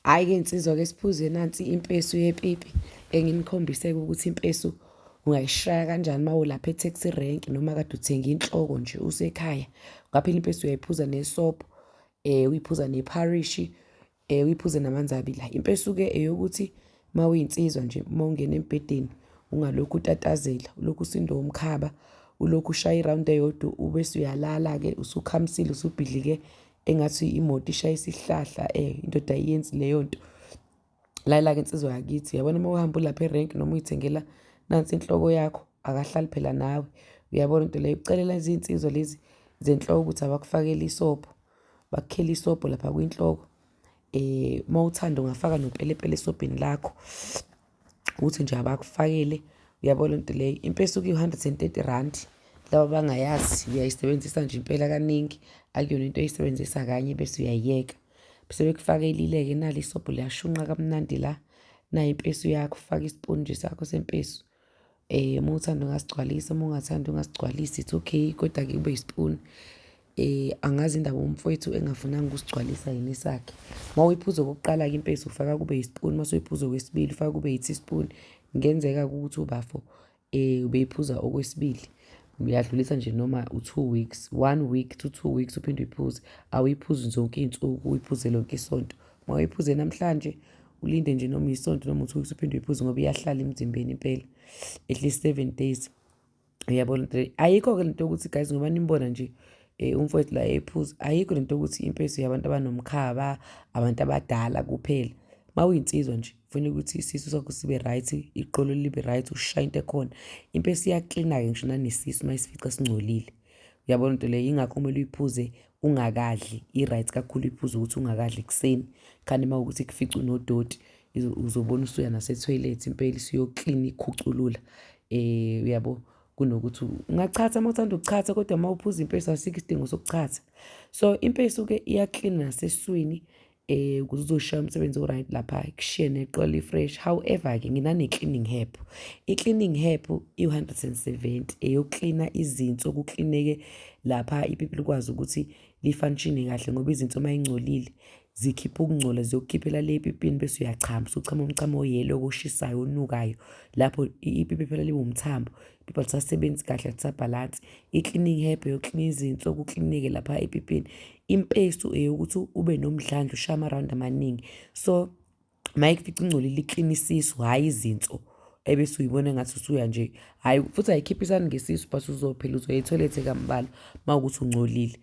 Hhayi-ke nsizwa-ke siphuze nansi impesu yepipi enginikhombise-ke ukuthi impesu ungayishaya kanjani uma ulapha e-taxi rank noma kade uthenga inhloko nje usekhaya. Ngaphela impesu uyayiphuza nesobho, uyiphuza nepharishi, uyiphuze namanzi abila. Impesu-ke eyokuthi uma uyinsizwa nje uma ungena embhedeni ungalokhu utatazela, ulokhu usindwa umkhaba, ulokhu ushaya irawundi eyodwa ubese uyalala-ke usukhamisile usubhidlike engathi imoto ishayisa isihlahla indoda ayiyenzi leyo nto. Lalela-ke insizwa yakithi, uyabona uma uhamba ulapha erenki noma uyithengela nansi inhloko yakho akahlali phela nawe. Uyabona into leyo, ucelela izinsizwa lezi zenhloko ukuthi abakufakele isobho, bakukhele isobho lapha kwinhloko. Uma uthanda ungafaka nopelepele esobheni lakho ukuthi nje abakufakele. Uyabona into leyo, impesu-ke u-R130. Laba abangayazi uyayisebenzisa nje impela kaningi, akuyona into oyisebenzisa kanye bese uyayiyeka. Bese bekufakelile-ke nalo isobho liyashunqa kamnandi la. Nayo impesu yakho, faka isipuni nje sakho sempesu. Uma uthanda ungasigcwalisa, uma ungathanda ungasigcwalisi, it's okay, kodwa-ke kube yisipuni. Angazi indaba umfowethu engafunanga ukusigcwalisa yini esakhe. Uma uyiphuza okokuqala-ke impesu ufaka kube yisipuni, uma usuyiphuza okwesibili ufaka kube yi-teaspoon. Kungenzeka-ke ukuthi ubafo ubeyiphuza okwesibili. Uyadlulisa nje noma u-2 weeks, 1 week to 2 weeks uphinde uyiphuze. Awuyiphuzi zonke iy'nsuku, uyiphuze lonke isonto. Uma uyiphuze namhlanje ulinde nje noma isonto noma u-2 weeks uphinde uyiphuze ngoba iyahlala emzimbeni impela. At least 7 days. Uyabona into leyo. Ayikho-ke lento yokuthi guys ngoba nimbona nje umfowethu la ephuza. Ayikho lento yokuthi impesu yabantu abanomkhaba, abantu abadala kuphela. Uma uyinsizwa nje kufanele ukuthi isisu sakho sibe right, iqolo libe right, ushaye into ekhona. Impesu iyaklina-ke ngisho nanesisu uma isifica singcolile. Uyabona into leyo, yingakho kumele uyiphuze ungakadli. I-right kakhulu uyiphuze ukuthi ungakadli ekuseni. Khani uma ukuthi kufica unodoti uzobona usuya nasethoyilethi impela isiyoklina ikhuculula. Uyabo, kunokuthi ungachatha uma uthanda ukuchatha kodwa uma uphuza impesu asikho isidingo sokuchatha. So impesu-ke iyaklina nasesiswini ukuze uzoshaya umsebenzi o-right lapha kushiye neqolo li-fresh. However-ke nginane-cleaning herb. I-cleaning herb i-170 eyoklina izinso, ukuklineke lapha ipipi likwazi ukuthi lifanshine kahle ngoba izinso uma yingcolile zikhipha ukungcola ziyokukhiphela le epipini bese uyachama, usuchama umchamo oyelo oshisayo onukayo. Lapho ipipi phela liwumthambo, ipipi alisasebenzi kahle alisabhalansi. I-cleaning herb eyoklina izinso ukuklineke lapha epipini. Impesu eyokuthi ube nomdlandla ushaye amarawundi amaningi. So mayikufica ingcolile iklina isisu, hhayi izinso. Ebese uyibona engathi usuya nje, hhayi futhi ayikhiphisani ngesisu but uzophela uzoya ethoyilethe kambalwa uma ukuthi ungcolile.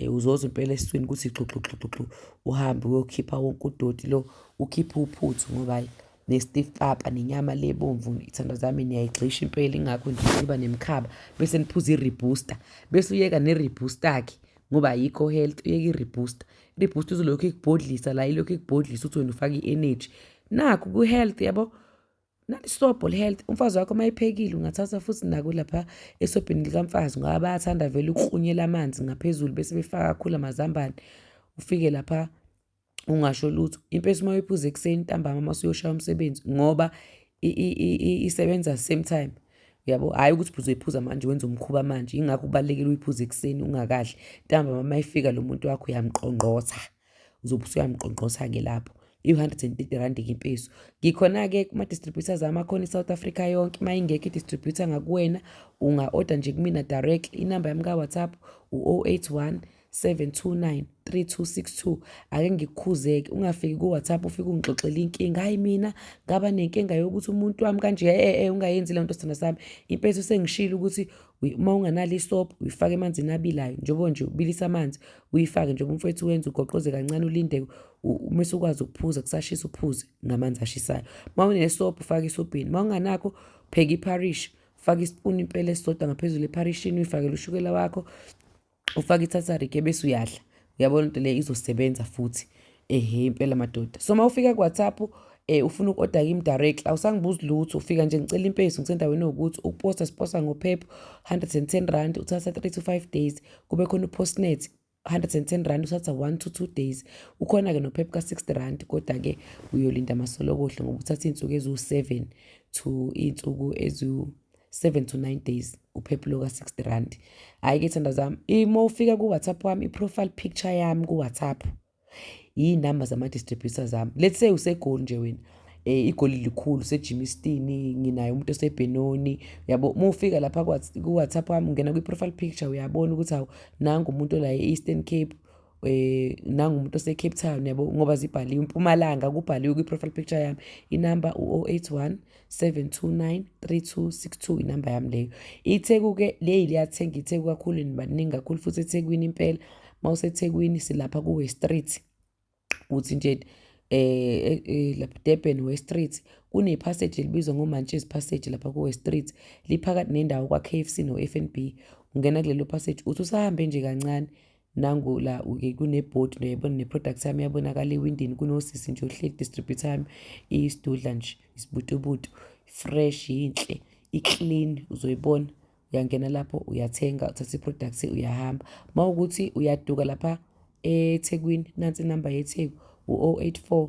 Uzoza impela esiswini ukuthi xuxuxuxuxu uhambe uyokhipha wonke udoti lo, ukhiphe uphuthu ngoba hayi ne-stiff papa nenyama le bomvu ithanda zami niyayigxisha impela, ingakho nje iba nemkhaba bese niphuza i-rebooster. Bese uyeka ne-rebooster-ke ngoba ayikho health, uyeka i-rebooster. I-rebooster uzolokhu ikubhodlisa la, ilokhu ikubhodlisa uthi wena ufaka i-energy. Nakho ku-health yabo, nalisobho le-health. Umfazi wakho uma ephekile ungathatha futhi nako lapha esobheni likamfazi ngoba bayathanda vele ukukrunyela amanzi ngaphezulu bese befaka kakhulu amazambane. Ufike lapha ungasho lutho. Impesu uma uyiphuza ekuseni ntambama uma usuyoshaya umsebenzi ngoba isebenza same time. Uyabo, hhayi ukuthi uzoyiphuza manje wenza umkhuba manje. Yingakho kubalulekile uyiphuze ekuseni ungakadli. Ntambama uma ifika lo muntu wakho uyamqongqotha. Uzobe usuyamqongqotha-ke lapho. I-R130-ke impesu. Ngikhona-ke kuma-distributors amakhona i-South Africa yonke. Uma ingekho i-distributor ngakuwena unga-order nje kumina direct. Inamba yami ka-WhatsApp u-081 729 3262. Ake ngikukhuzeke ungafiki ku-WhatsApp ufike ungixoxele inkinga. Hayi mina ngaba nenkinga yokuthi umuntu wami kanje ungayenzi le nto sithanda sami. Impesu sengishilo ukuthi uma unganalo isobho uyifake emanzini abilayo njengoba nje ubilisa amanzi uyifake njengoba umfowethu wenza ugoqoze kancane ulinde umese ukwazi ukuphuza kusashisa uphuze ngamanzi ashisayo. Uma unesobho ufake esobheni, uma unganakho pheka ipharishi, ufake isipuni impela esisodwa ngaphezulu epharishini, uyifakele ushukela wakho, ufake i-tartaric bese uyadla. Uyabona into leyo izosebenza futhi impela madoda. So uma ufika ku-WhatsApp ufuna uku-order kimi direct awusangibuzi lutho, ufika nje ngicela impesu ngisendaweni ewukuthi ukuposta siposta ngoPep R110 uthatha 3 to 5 days. Kube khona uPostnet R110 uthatha 1 to 2 days. Ukhona-ke noPep ka-R60 kodwa-ke uyolinda amasolokohlo ngoba uthatha iy'nsuku eziwu-7 to iy'nsuku eziwu-7 to 9 days uPep lo ka-R60. Hhayi-ke thanda zami, uma ufika ku-WhatsApp wami i-profile picture yami ku-WhatsApp iy'namba zama-distributors zami. Let's say useGoli nje wena, iGoli likhulu, useJimistini, nginaye umuntu oseBhenoni, yabo. Uma ufika lapha ku-WhatsApp wami, ungena kwi-profile picture, uyabona ukuthi hawu, nangu umuntu la e-Eastern Cape, nangu umuntu ose-Cape Town, yabo, ngoba zibhaliwe. Mpumalanga kubhaliwe kwi-profile picture yami, inamba u-081 729 3262, inamba yami leyo. iTheku-ke liyathenga iTheku kakhulu, baningi kakhulu futhi eThekwini impela. Uma useThekwini silapha ku-West Street, uthi nje lapha Durban West Street, kune-passage elibizwa ngoMantshezi Passage lapha ku-West Street, liphakathi nendawo kwa-KFC no-F&B. Ungena kulelo passage, uthi usahambe nje kancane, nangu la kune-board uyayibona, ne-product yami iyabonakala ewindini, kunosisi nje ohleli, distributor yami iyisidudla nje, isibutubutu, fresh, yinhle, i-clean, uzoyibona. Uyangena lapho, uyathenga, uthatha i-products, uyahamba. Uma ukuthi uyaduka lapha eThekwini, nansi inamba yeTheku, u-084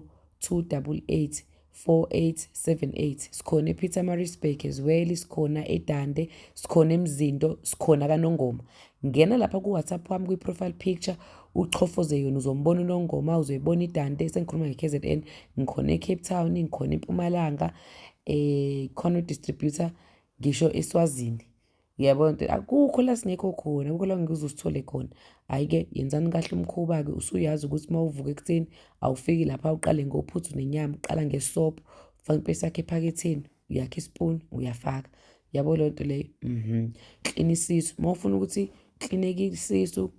288 4878. Sikhona ePietermaritzburg as well, sikhona eDande, sikhona eMzindo, sikhona kaNongoma. Ngena lapha ku-WhatsApp wami kwi-profile picture, uchofoze yona, uzombona uNongoma, uzoyibona iDande, sengikhuluma nge-KZN, ngikhona eCape Town, ngikhona eMpumalanga, khona udistributor ngisho eSwazini. Ngiyabona akukho la singekho khona, akukho la ngeke uzusithole khona. Hhayi-ke yenzani kahle umkhuba-ke, usuyazi ukuthi uma uvuka ekuseni awufiki lapha uqale ngophuthu nenyama, uqala ngesobho, ufake impesi yakho ephaketheni, uyakha isipuni, uyafaka. Yabo leyo nto leyo. Klina isisu. Uma ufuna ukuthi klineke isisu,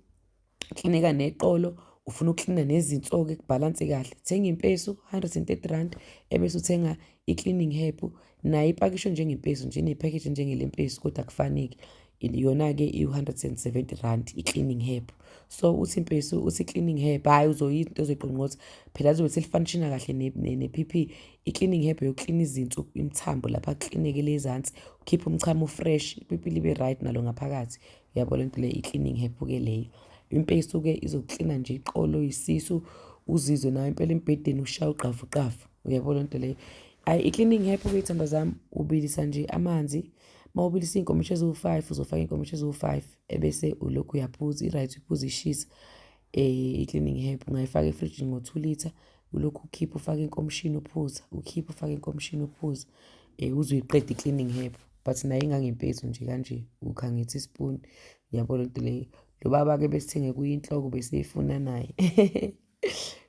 klinika neqolo, ufuna uklina nezinso-ke kubhalanse kahle, thenga impesu 130 rand, ebese uthenga i-cleaning herb, nayo ipakishwe njengempesu nje, inephakeji njengelempesu, kodwa akufaneki. Yona-ke i-170 rand i-cleaning herb. So uthi impesu, uthi i-cleaning herb, hhayi uzoyinto into ozoyiqongqotha, phela lizobe selifanishina kahle ne-PP. I-cleaning herb yokuklina izinso, imithambo lapha klineke lezansi, ukhiphe umchamo fresh, ipipi libe right nalo ngaphakathi. Uyabo le nto le, i-cleaning herb-ke leyo. Impesu-ke izoklina nje iqolo, isisu, uzizwe nawe impela embhedeni ushaya uqavuqavu. Uyabo le nto leyo. Hhayi, i-cleaning herb-ke iy'thando zami, ubilisa nje amanzi. Uma ubilisa iy'nkomishi eziwu-5, uzofaka iy'nkomishi eziwu-5, ebese ulokhu uyaphuza, i-right uphuza ishisa. I-cleaning herb ungayifaka efrijini ngo-2 litha, ulokhu ukhipha ufake enkomishini uphuza, ukhipha ufake enkomishini uphuza, uze uyiqede i-cleaning herb. But nayo ingangempesu nje kanje, ukha nge-teaspoon. Uyabo le nto leyo. Lo baba-ke besithenge kuyinhloko beseyifuna naye.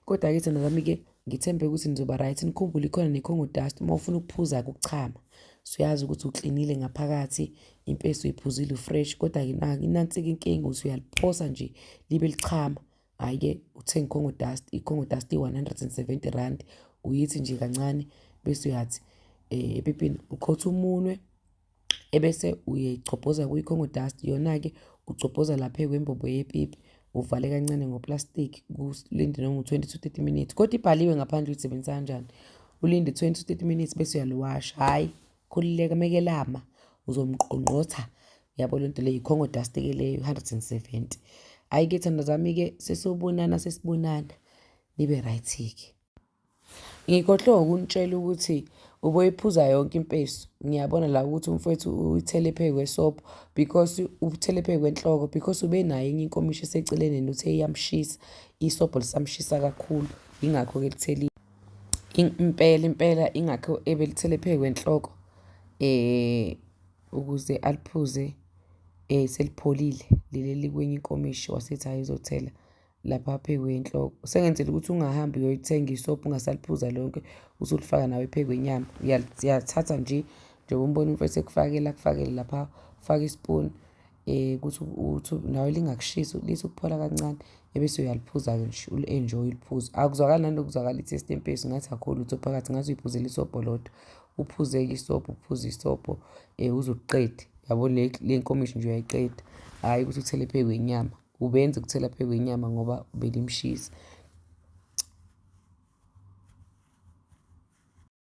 Kodwa-ke ithanda zami-ke, ngithembe ukuthi nizoba right. Nikhumbule ikhona ne-Congo dust, uma ufuna ukuphuza-ke ukuchama, suyazi ukuthi uklinile ngaphakathi, impesu uyiphuzile u-fresh, kodwa-ke nansi-ke inkinga, uthi uyaliphosa nje libe lichama. Hhayi-ke uthenga i-Congo dust, i-Congo dust i-170 rand, uyithi nje kancane, bese uyathi epipini ukhotha umunwe, ebese uyayicobhoza kwi-Congo dust. Yona-ke ucobhoza lapha kwembobo yepipi, uvale kancane ngoplastic, ulinde noma u-20 to 30 minutes. Kodwa ibhaliwe ngaphandle uyisebenzisa kanjani. Ulinde 20 to 30 minutes bese uyaliwasha. Hhayi, khululeka mekelama, uzomqongqotha. Yabo le nto leyo, i-Congo dust-ke leyo 170. Hhayi-ke thanda zami-ke, sesibonana, nibe right-ke. Ngikhohlwe ukunitshela ukuthi uboyiphuza yonke impesu. Ngiyabona la ukuthi umfowethu uyithele phezu kwesobho, because uthele phezu kwenhloko, because ube nayo enye inkomishi eseceleni nothe iyamshisa, isobho lisamshisa kakhulu, yingakho-ke litheli impela ingakho ebelithele phezu kwenhloko, ukuze aliphuze selipholile leli kwenye inkomishi, wasethi hhayi uzothela lapha phezu kwenhloko. Sengenzela ukuthi ungahambi uyoyithenga isobho ungasaliphuza lonke, usulifaka nawe phezu kwenyama. Uyathatha nje njengoba umbona umfowethu ekufakela, akufakele lapha, ufake isipuni, ukuthi nawe lingakushisi, lithi ukuphola kancane, ebese uyaliphuza-ke nje, uli-enjoy uliphuza. Akuzwakali nanokuzwakala i-taste yempesu, ngathi akho lutho phakathi, ngathi uy'phuzela isobho lodwa. Uphuze-ke isobho, uphuze isobho, uze uliqede. Yabo le nkomishi nje uyayiqeda, hhayi ukuthi uthele phezu kwenyama. Ubenze ukuthela phezu kwenyama ngoba belimshisa.